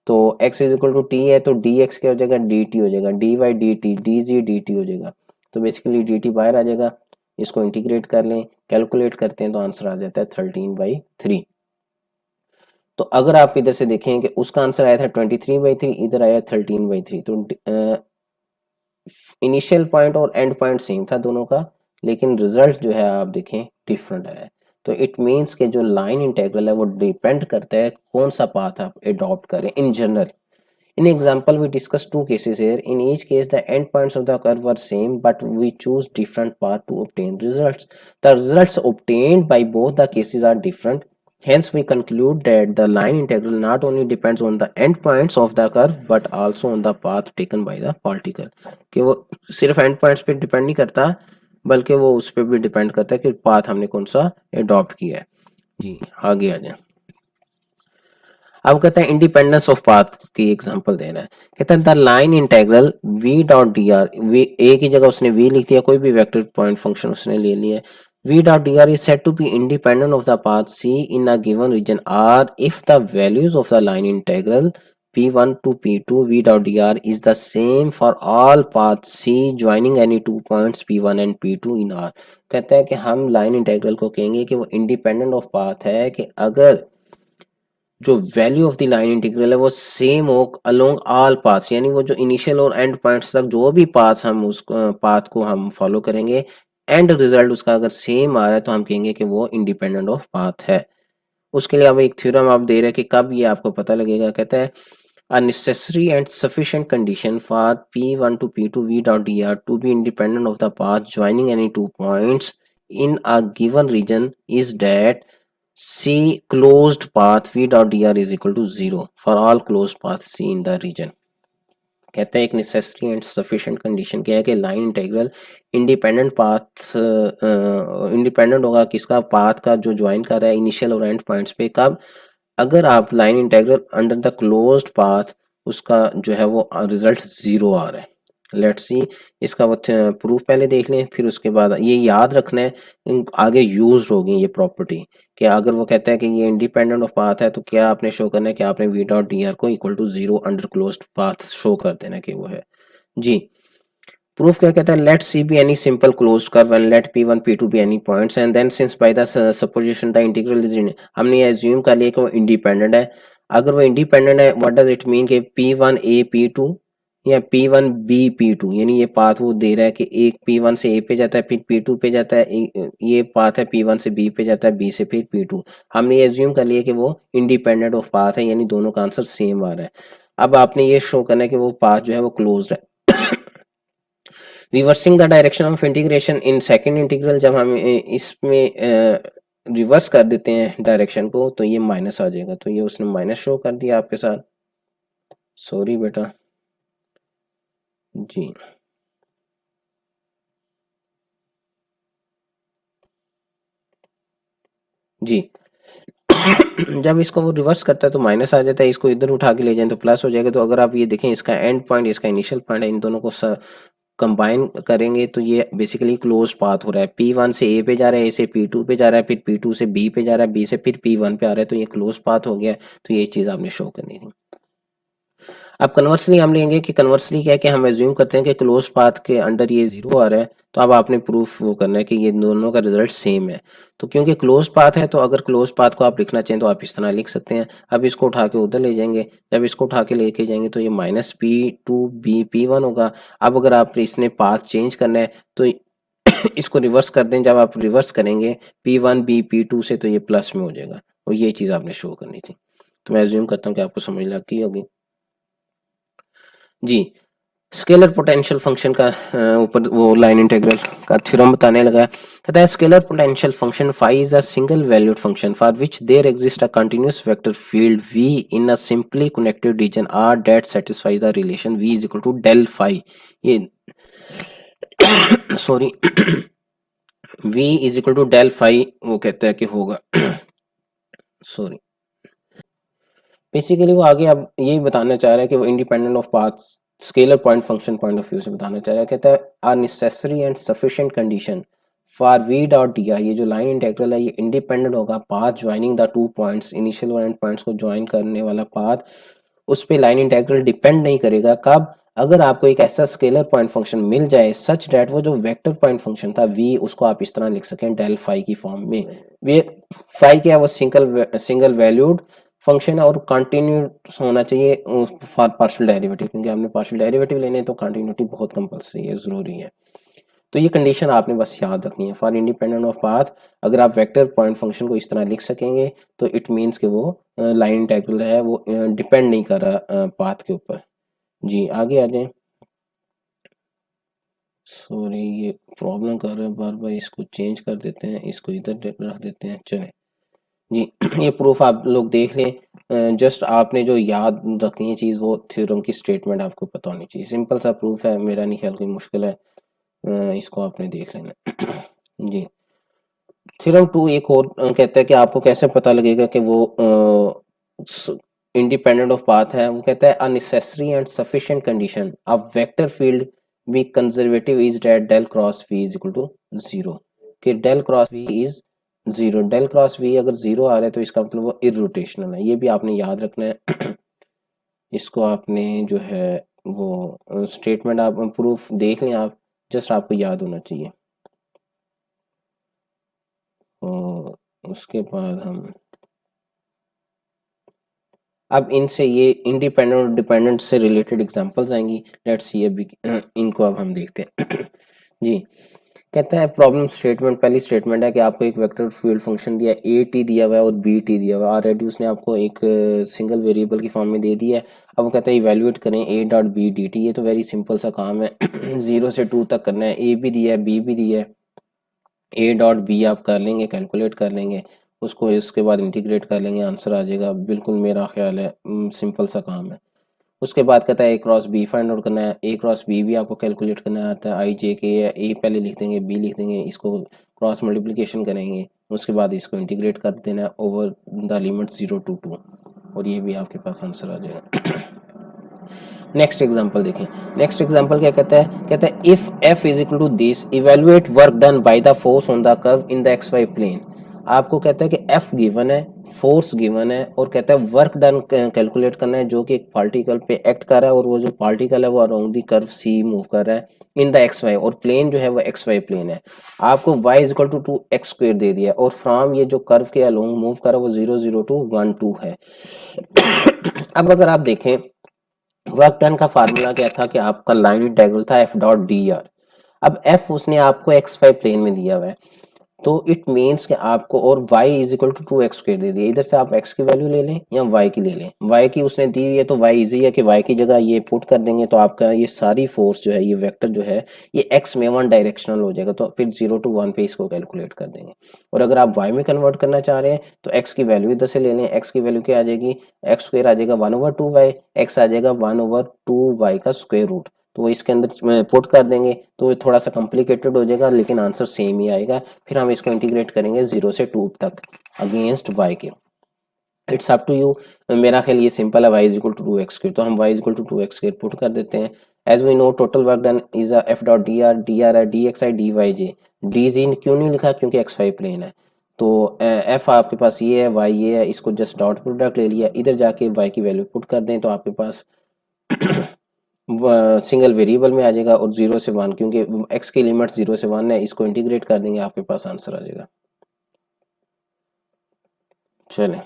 A: तो x is equal to t है तो dx क्या हो जाएगा, dt हो जाएगा, dy dt dz dt हो जाएगा। तो बेसिकली dt बाहर आ जाएगा, इसको इंटीग्रेट कर लें, कैलकुलेट करते हैं तो आंसर आ जाता है 13/3। तो अगर आप इधर से देखें कि उसका आंसर आया था 23/3, इधर आया 13/3, तो इनिशियल पॉइंट और एंड पॉइंट सेम था दोनों का, लेकिन रिजल्ट जो है आप देखें डिफरेंट आया। तो इट मीन्स कि जो लाइन इंटेग्रल है वो डिपेंड करता है कौन सा पाथ आप अडॉप्ट करें in general. In example, we discuss two cases here. In each case, the endpoints of the curve were same, but we choose different path to obtain results. The results obtained by both the cases are different. Hence, we conclude that the line integral not only depends on the endpoints of the curve, but also on the path taken by the particle. कि वो सिर्फ endpoints पे depend नहीं करता, बल्कि वो उस पर भी डिपेंड करता है कि पाथ हमने कौन सा अडॉप्ट किया है। जी आगे आ जाए। अब कहते हैं इंडिपेंडेंस ऑफ पाथ की एग्जांपल दे रहा है, कहता है the line integral v dot d are, V A की जगह उसने v लिख दिया, कोई भी वेक्टर पॉइंट फंक्शन उसने ले लिया। v dot d r is said to be independent of the path c in a given region r if the values of the line integral p1 to p2 v dot dr is the same for all paths c joining any two points p1 and p2 in r। कहता है कि हम line integral को कहेंगे कि वो independent of path है कि अगर जो value of the line integral है वो सेम हो अलोंग ऑल पाथ्स, यानी वो जो इनिशियल और एंड पॉइंट्स तक जो भी पाथ्स हम उस पाथ को हम फॉलो करेंगे, एंड रिजल्ट उसका अगर सेम आ रहा है तो हम कहेंगे कि वो इंडिपेंडेंट ऑफ पाथ है। उसके लिए अब एक थ्योरम आप दे रहे हैं कि कब ये आपको पता लगेगा, कहता है a necessary and sufficient condition for p1 to p2 v dot dr to be independent of the path joining any two points in a given region is that c closed path v dot dr is equal to 0 for all closed path c in the region। कहते हैं एक necessary and sufficient condition क्या है कि line integral independent path independent होगा किसका, path का जो ज्वाइन कर रहा है इनिशियल और एंड पॉइंट्स पे। कब, अगर आप line integral under the closed path उसका जो है वो रिजल्ट 0 आ रहा है। लेट्स सी, इसका वो प्रूफ पहले देख लें, फिर उसके बाद ये याद रखना है आगे यूज होगी ये प्रॉपर्टी कि अगर वो कहता है कि ये इंडिपेंडेंट ऑफ पाथ है तो क्या आपने शो करना है कि आपने v डॉट डी आर को equal to 0 under closed path show कर देना कि वो है। जी प्रूफ क्या कहता है, let c be any simple closed curve and let p1 p2 be any points and then since by the supposition the integral is, हमने ये एज्यूम कर लिया कि वो इंडिपेंडेंट है। अगर वो इंडिपेंडेंट है व्हाट डज इट मीन कि p1 a p2 या p1 b p2, यानी ये पाथ वो दे रहा है कि एक p1 से a पे जाता है फिर p2 पे जाता है, ये पाथ है p1 से b पे जाता है b से फिर p2। हमने ये एज्यूम कर लिया कि वो इंडिपेंडेंट ऑफ पाथ है, यानी दोनों का आंसर सेम आ रहा है। अब आपने ये शो करना है कि वो पाथ जो है वो क्लोज्ड है। Reversing the direction of integration in second integral, जब हम इसमें रिवर्स कर देते हैं डायरेक्शन को तो ये माइनस आ जाएगा, तो ये उसने माइनस शो कर दिया आपके साथ, सॉरी बेटा। जी जी जब इसको वो रिवर्स करता है तो माइनस आ जाता है, इसको इधर उठा के ले जाएं तो प्लस हो जाएगा। तो अगर आप ये देखें इसका एंड पॉइंट इसका इनिशियल पॉइंट है, इन दोनों को कंबाइन करेंगे तो ये बेसिकली क्लोज पाथ हो रहा है, P1 से A पे जा रहा है, A से P2 पे जा रहा है, फिर P2 से B पे जा रहा है, B से फिर P1 पे आ रहा है, तो ये क्लोज पाथ हो गया। तो ये चीज़ आपने शो करनी थी। अब कन्वर्सली हम लेंगे कि कन्वर्सली क्या है कि हम एज्यूम करते हैं कि क्लोज पाथ के अंडर ये 0 आ रहा है, तो अब आपने प्रूफ वो करना है कि ये दोनों का रिजल्ट सेम है। तो क्योंकि क्लोज पाथ है, तो अगर क्लोज पाथ को आप लिखना चाहें तो आप इस तरह लिख सकते हैं। अब इसको उठा के उधर ले जाएंगे, जब इसको उठा के लेके जाएंगे तो ये -P2B P1 होगा। अब अगर आप इसने पाथ चेंज करना है तो इसको रिवर्स कर दें, जब आप रिवर्स करेंगे P1B P2 से तो ये प्लस में हो जाएगा, और ये चीज़ आपने शो करनी थी। तो मैं एज्यूम करता हूँ कि आपको समझ लग गई होगी जी। स्केलर पोटेंशियल फंक्शन का ऊपर वो लाइन इंटीग्रल का थ्योरम बताने लगा है। कहता है scalar potential function phi is a single valued function for which there exist a continuous vector field v in a simply connected region r that satisfies the relation v is equal to del phi. ये sorry v is equal to del phi वो कहता है कि होगा sorry basically वो आगे अब यही बताना चाह रहा है कि वो independent of path scalar point function point of view से बताना चाह रहा है। कहता है are necessary and sufficient condition for v dot d r, ये जो लाइन इंटीग्रल है ये इंडिपेंडेंट होगा path joining the two points, initial और एंड पॉइंट्स को ज्वाइन करने वाला पाथ, उस पे लाइन इंटीग्रल डिपेंड नहीं करेगा। कब? अगर आपको एक ऐसा स्केलर पॉइंट फंक्शन मिल जाए सच डेट वो जो वेक्टर पॉइंट फंक्शन था v उसको आप इस तरह लिख सकें डेल फाई की फॉर्म में। वे फाई क्या है, वो सिंगल वैल्यूड फंक्शन है और कंटिन्यूस होना चाहिए फॉर पार्शियल डेरिवेटिव, क्योंकि आपने पार्शियल डेरिवेटिव लेने तो कंटिन्यूटी बहुत कंपलसरी है, जरूरी है। तो ये कंडीशन आपने बस याद रखनी है फॉर इंडिपेंडेंट ऑफ पाथ। अगर आप वेक्टर पॉइंट फंक्शन को इस तरह लिख सकेंगे तो इट मीन्स कि वो लाइन इंटीग्रल है वो डिपेंड नहीं कर रहा पाथ के ऊपर। जी आगे आ जाए। सॉरी ये प्रॉब्लम कर रहा है बार बार, इसको चेंज कर देते हैं, इसको इधर रख देते हैं, चले जी। ये प्रूफ आप लोग देख लें, जस्ट आपने जो याद रखनी है चीज़ वो थ्योरम की स्टेटमेंट आपको पता होनी चाहिए। सिंपल सा प्रूफ है, मेरा नहीं ख्याल कोई मुश्किल है, इसको आपने देख लेना जी। थ्योरम 2 एक और कहता है कि आपको कैसे पता लगेगा कि वो इंडिपेंडेंट ऑफ पाथ है। वो कहता है a necessary and sufficient condition of vector field v conservative is that del cross v is equal to 0, कि del cross v is 0। Del cross v अगर 0 आ रहा है तो इसका मतलब वो इररोटेशनल है, ये भी आपने याद रखना है इसको आपने जो है वो स्टेटमेंट आप प्रूफ देख लें, आप जस्ट आपको याद होना चाहिए। और उसके बाद हम अब इनसे ये इंडिपेंडेंट और डिपेंडेंट से रिलेटेड एग्जांपल्स आएंगी। लेट्स सी अभी इनको अब हम देखते हैं जी। कहता है प्रॉब्लम स्टेटमेंट, पहली स्टेटमेंट है कि आपको एक वेक्टर फील्ड फंक्शन दिया है, ए टी दिया हुआ है और बी टी दिया हुआ है, ऑलरेडी उसने आपको एक सिंगल वेरिएबल की फॉर्म में दे दिया है। अब वो कहता है इवेल्युएट करें a dot b d t, ये तो वेरी सिंपल सा काम है 0 से 2 तक करना है। ए भी दिया है, बी भी दिया है, ए डॉट बी आप कर लेंगे, कैलकुलेट कर लेंगे, उसको इसके बाद इंटीग्रेट कर लेंगे, आंसर आ जाएगा। बिल्कुल मेरा ख्याल है सिंपल सा काम है। उसके बाद कहता है ए क्रॉस बी फाइंड आउट करना है, ए क्रॉस बी भी आपको कैलकुलेट करना आता है, आई जे के है, ए पहले लिख देंगे, बी लिख देंगे, इसको क्रॉस मल्टीप्लिकेशन करेंगे, उसके बाद इसको इंटीग्रेट कर देना है ओवर द लिमिट 0 to 2, और ये भी आपके पास आंसर आ जाएगा नेक्स्ट एग्जांपल देखें। नेक्स्ट एग्जांपल क्या कहता है if f is equal to this evaluate work done by the force on the curve in the x y plane. आपको कहता है कि f गिवन है, फोर्स गिवन है, और कहता है वर्क डन कैलकुलेट करना है जो कि एक पार्टिकल पे एक्ट कर रहा है, और वो जो पार्टिकल है वो around the curve c move कर रहा है इन द एक्स वाई, और प्लेन जो है वो एक्स वाई प्लेन है। आपको y is equal to 2x² दे दिया, और फ्रॉम ये जो कर्व के अलोंग मूव कर रहा है वो 0 0 to 1 2 है अब अगर आप देखें वर्क डन का फार्मूला क्या था कि आपका लाइन इंटीग्रल था एफ डॉट डी आर। अब एफ उसने आपको एक्स वाई प्लेन में दिया हुआ है, तो इट मीन्स कि आपको और y is equal to 2x² दे दिया। इधर से आप x की वैल्यू ले लें या y की ले लें, y की उसने दी है तो y इजी है कि y की जगह ये पुट कर देंगे, तो आपका ये सारी फोर्स जो है ये वेक्टर जो है ये x में वन डायरेक्शनल हो जाएगा, तो फिर 0 to 1 पे इसको कैलकुलेट कर देंगे। और अगर आप y में कन्वर्ट करना चाह रहे हैं तो x की वैल्यू इधर से ले लें, x की वैल्यू क्या आ जाएगी, x² आ जाएगा 1/2y, x आ जाएगा 1/2y का स्क्वायर रूट, तो वो इसके अंदर पुट कर देंगे, तो ये थोड़ा सा कॉम्प्लिकेटेड हो जाएगा लेकिन आंसर सेम ही आएगा। फिर हम इसको इंटीग्रेट करेंगे 0 से 2 तक अगेंस्ट y के। इट्स अप टू यू, मेरा ख्याल ये सिंपल है, y is equal to 2x², तो हम y is equal to 2x² put कर देते हैं। As we know total work done is a F dot d r, d r है d x i d y j, d z क्यों नहीं लिखा, क्योंकि एक्स वाई प्लेन है। तो एफ आपके पास ये है, वाई ये है, इसको जस्ट डॉट प्रोडक्ट ले लिया, इधर जाके वाई की वैल्यू पुट कर दें तो आपके पास सिंगल वेरिएबल में आ जाएगा, और 0 से 1 क्योंकि एक्स की लिमिट 0 से 1 है, इसको इंटीग्रेट कर देंगे आपके पास आंसर आ जाएगा। चलें,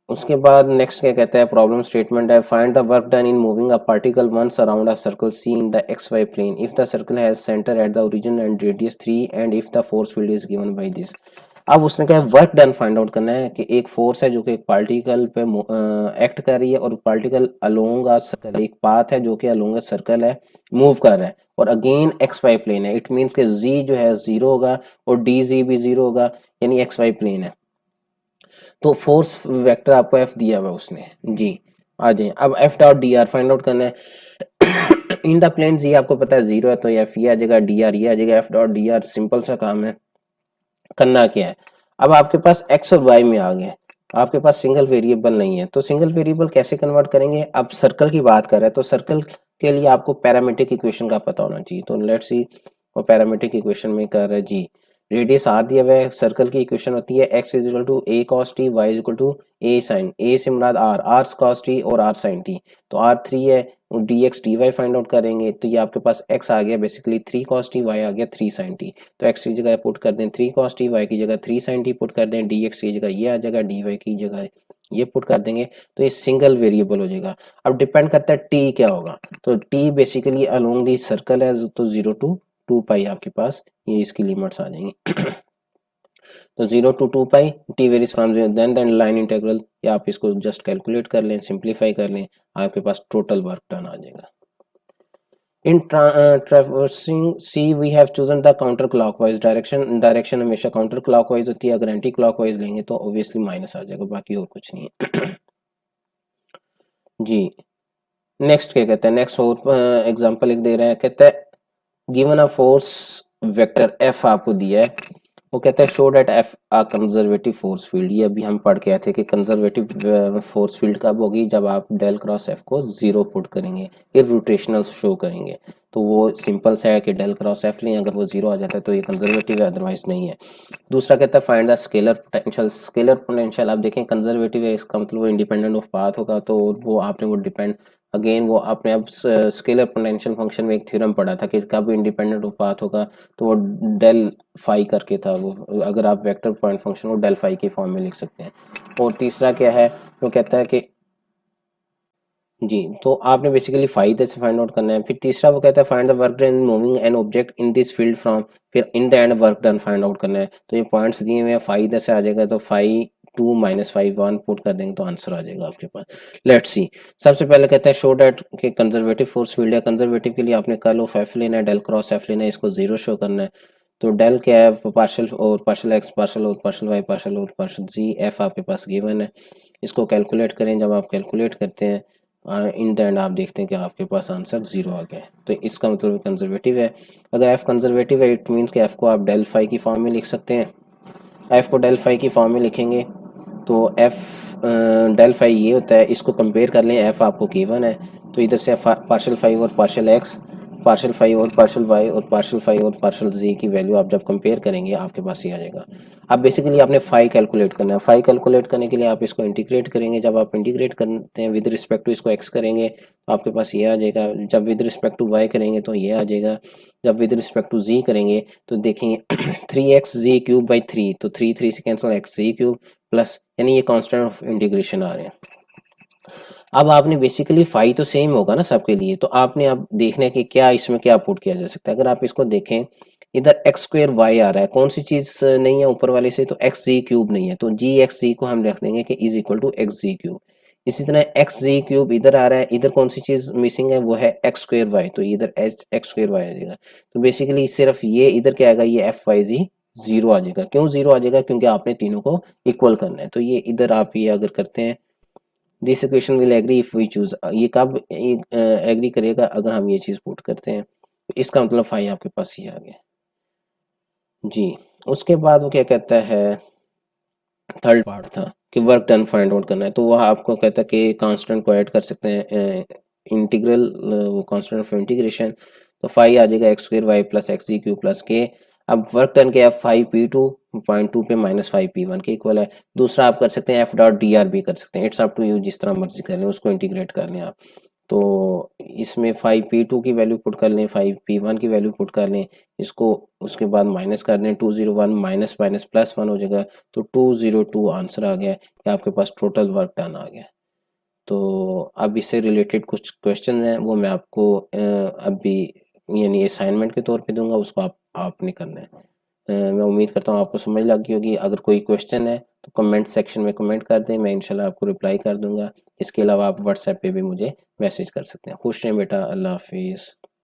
A: उसके बाद नेक्स्ट क्या कहता है, प्रॉब्लम स्टेटमेंट है, find the work done in moving a particle once around a circle c in the x y plane if the circle has centre at the origin and radius 3 and if the force field is given by this. अब उसने क्या work done find out करना है कि एक force है जो कि एक पार्टिकल पे एक्ट कर रही है, और पार्टिकल अलोंग अ सर्कल, एक पाथ है जो कि अलोंग अ सर्कल है, मूव कर रहा है, और अगेन एक्स वाई प्लेन है। इट मीन्स कि जी जो है 0 होगा और डी जी भी 0 होगा, यानी एक्स वाई प्लेन है। तो फोर्स वेक्टर आपको एफ दिया हुआ है उसने जी। आ जाए, अब F dot d are find out करना है। इन द प्लेन जी आपको पता है 0 है, तो एफ ये आ जाएगा, डी आर ये आ जाएगा। F dot d are simple सा काम है, करना क्या है, अब आपके पास एक्स और वाई में आ गए, आपके पास सिंगल वेरिएबल नहीं है, तो सिंगल वेरिएबल कैसे कन्वर्ट करेंगे। अब सर्कल की बात कर रहे हैं तो सर्कल के लिए आपको पैरामीट्रिक इक्वेशन का पता होना चाहिए। तो लेट्स सी, वो पैरामीट्रिक इक्वेशन में कर रहे हैं जी, रेडियस आर दिया हुआ है, सर्कल की इक्वेशन होती है x is equal to a cos t, y is equal to a sine, a से मुराद आर, आर कॉस टी और आर साइन टी। तो आर 3 है, d x d y find out करेंगे, तो ये आपके पास एक्स आ गया बेसिकली 3 कॉस टी, वाई आ गया 3 साइन टी। तो एक्स की जगह पुट कर दें 3 कॉस टी, वाई की जगह 3 साइन टी पुट कर दें, डी एक्स की जगह ये आ जाएगा, डी वाई की जगह ये पुट कर देंगे, तो ये सिंगल वेरिएबल हो जाएगा। अब डिपेंड करता है टी क्या होगा, तो T basically along the circle है, तो 0 टू 2 पाई आपके पास ये इसकी लिमिट्स आ जाएंगी। तो 0 to 2 pi t varies from then line integral, या आप इसको जस्ट कैलकुलेट कर लें, सिंप्लीफाई कर लें, आपके पास टोटल वर्क डन आ जाएगा। In traversing C we have chosen the counter clockwise direction, direction हमेशा काउंटर क्लॉकवाइज होती है, अगर एंटी क्लॉकवाइज लेंगे तो ऑब्वियसली माइनस आ जाएगा, बाकी और कुछ नहीं है। जी, नेक्स्ट क्या कहते हैं, नेक्स्ट और एग्जांपल एक दे रहे हैं, कहते हैं given a force vector f आपको दिया है, वो कहता है show that f a conservative force field. ये अभी हम पढ़ के आए थे कि कंजर्वेटिव फोर्स फील्ड कब होगी, जब आप डेल क्रॉस एफ को 0 पुट करेंगे, इररोटेशनल शो करेंगे। तो वो सिंपल सा है कि डेल क्रॉस एफ लें, अगर वो 0 आ जाता है तो ये कंजर्वेटिव है, अदरवाइज नहीं है। दूसरा कहता है find the scalar potential. Scalar potential आप देखें कंजर्वेटिव है, इसका मतलब वो इंडिपेंडेंट ऑफ पाथ होगा, तो वो आपने वो डिपेंड, अगेन वो आपने अब स्केलर पोटेंशियल फंक्शन में एक थ्योरम पढ़ा था कि कब इंडिपेंडेंट ऑफ पाथ होगा, तो वो डेल फाई करके था वो, अगर आप वेक्टर पॉइंट फंक्शन को डेल फाई के फॉर्म में लिख सकते हैं। और तीसरा क्या है, वो कहता है कि जी, तो आपने बेसिकली फाइव से फाइंड आउट करना है। फिर तीसरा वो कहता है find the work done moving an object in this field from, फिर in the end work done find out करना है। तो ये पॉइंट्स दिए हुए हैं, फाइव से आ जाएगा, तो 5 2 माइनस 5 1 पुट कर देंगे तो आंसर आ जाएगा आपके पास। लेट्स सी, सबसे पहले कहता है शो डैट के कंजर्वेटिव फोर्स फील्ड है, कंजर्वेटिव के लिए आपने कर्ल ऑफ एफ लेना है, डेल क्रॉस एफ लेना है, इसको 0 शो करना है। तो डेल क्या है, पार्शियल और पार्शियल एक्स, पार्शियल और पार्शियल वाई, पार्शियल और पार्शियल जी, एफ आपके पास गिवन है, इसको कैलकुलेट करें। जब आप कैलकुलेट करते हैं इन द एंड आप देखते हैं कि आपके पास आंसर 0 आ गया है, तो इसका मतलब कंजर्वेटिव है। अगर एफ कंजर्वेटिव है इट मीन्स कि एफ को आप डेल फाई की फॉर्म में लिख सकते हैं। एफ को डेल फाई की फॉर्म में लिखेंगे तो एफ डेल फाई ये होता है, इसको कंपेयर कर लें, एफ आपको गिवन है, तो इधर से पार्शियल फाइव और पार्शियल एक्स, पार्शियल फाइव और पार्शियल वाई और पार्शियल फाइव और पार्शियल जी की वैल्यू आप जब कंपेयर करेंगे आपके पास ये आ जाएगा। अब बेसिकली आपने फाई कैलकुलेट करना है, फाई कैलकुलेट करने के लिए आप इसको इंटीग्रेट करेंगे, जब आप इंटीग्रेट करते हैं विद रिस्पेक्ट टू इसको एक्स करेंगे तो आपके पास ये आ जाएगा, जब विद रिस्पेक्ट टू वाई करेंगे तो ये आ जाएगा, जब विद रिस्पेक्ट टू जी करेंगे तो देखेंगे 3x(z³ बाई 3, तो 3 3 से कैंसिल x(z³) प्लस, यानी ये कांस्टेंट ऑफ इंटीग्रेशन आ रहे हैं। अब आपने बेसिकली फाई तो सेम होगा ना सबके लिए, तो आपने अब देखना है कि क्या इसमें क्या पुट किया जा सकता है। अगर आप इसको देखें इधर x² y आ रहा है, कौन सी चीज नहीं है ऊपर वाले से, तो xz³ नहीं है, तो gxz को हम रख देंगे कि इज इक्वल टू xz³। इसी तरह xz³ इधर आ रहा है, इधर कौन सी चीज मिसिंग है, वो है x² y, तो इधर x² y आ जाएगा। तो बेसिकली सिर्फ ये इधर क्या आएगा, ये fy 0 आ जाएगा। क्यों 0 आ जाएगा, क्योंकि आपने तीनों को इक्वल करना है। तो ये इधर आप ये अगर करते हैं, this equation will agree if we choose, ये कब एग्री करेगा, अगर हम ये चीज पुट करते हैं, तो इसका मतलब फाई आपके पास ये आ गया जी। उसके बाद वो क्या कहता है, थर्ड पार्ट था कि वर्क डन फाइंड आउट करना है, तो वह आपको कहता है कि कांस्टेंट को ऐड कर सकते हैं इंटीग्रल वो कांस्टेंट ऑफ इंटीग्रेशन, तो फाई आ जाएगा x square y plus x g q plus k. अब वर्क डन क्या है, 5p2 पे -5p1 के इक्वल है। दूसरा आप कर सकते हैं एफ डॉट डी आर भी कर सकते हैं, इट्स अप टू यू, जिस तरह मर्जी कर लें, उसको इंटीग्रेट कर लें आप। तो इसमें 5p2 की वैल्यू पुट कर लें, 5p1 की वैल्यू पुट कर लें, इसको उसके बाद माइनस कर दें, 201 माइनस माइनस प्लस 1 हो जाएगा, तो 202 आंसर आ गया कि आपके पास टोटल वर्क डन आ गया। तो अब इससे रिलेटेड कुछ क्वेश्चन हैं, वो मैं आपको अभी यानी असाइनमेंट के तौर पे दूंगा, उसको आपने करना है। मैं उम्मीद करता हूँ आपको समझ लग गई होगी। अगर कोई क्वेश्चन है तो कमेंट सेक्शन में कमेंट कर दें, मैं इंशाल्लाह आपको रिप्लाई कर दूंगा। इसके अलावा आप व्हाट्सएप पे भी मुझे मैसेज कर सकते हैं। खुश रहें बेटा, अल्लाह हाफिज़।